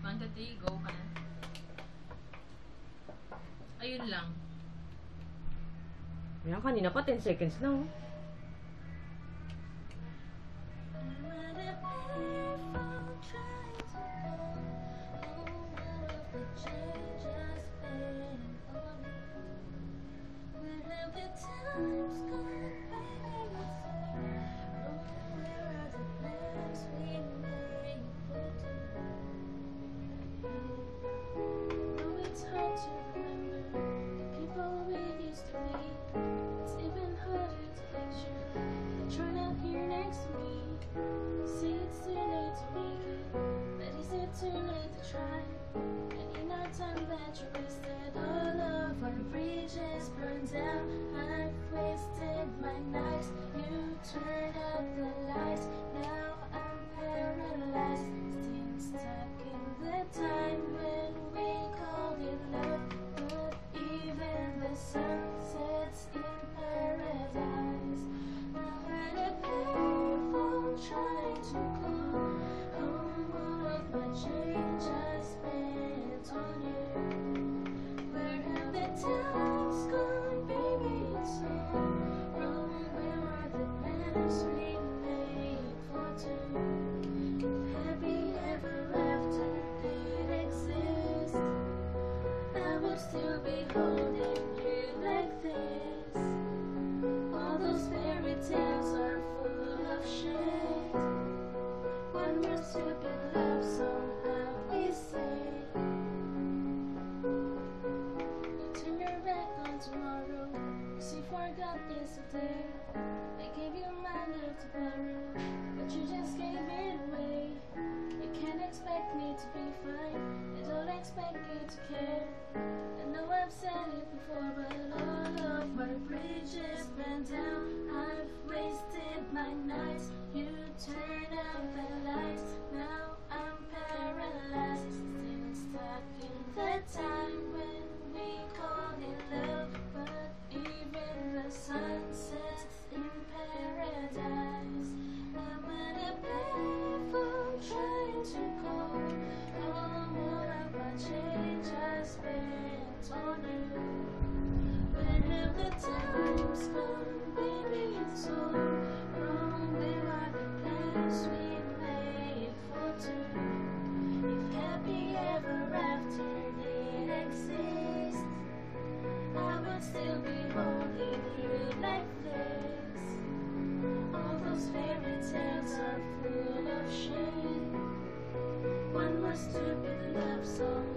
1, 2, 3, go ka na. Ayun lang. Ayan, kanina pa 10 seconds na, oh. Too late to try. And in our time that you wasted, all of our bridges burned down. I've wasted my nights. You turned out the lights. Now I'm paralyzed, still stuck in the time when we called it love. But even the sun sets in paradise. Now I'm a payphone trying to call home. All of my change I spent on you. Where have the times gone, baby? It's all wrong. Where are the plans we made for two? If happy ever after did exist, I would still be holding you like this. All those fairy tales are full of shit. One more stupid love song that we sing. You turn your back on tomorrow, 'cause you forgot yesterday. I gave you my love to borrow, but you just gave it away. You can't expect me to be fine, I don't expect you to care. I know I've said it before, but all of my bridges burned down. I've wasted my nights. You turned out the lights. Now I'm paralyzed, still stuck in that time when we called it love. But even the sun sets in paradise. I'm at a payphone trying to call home. All of my change I spent on you. Where have the times gone, baby? It's all wrong. Where are the plans we made for two? If happy ever after did exist, I would still be holding you like this. All those fairy tales are full of shit. One more stupid love song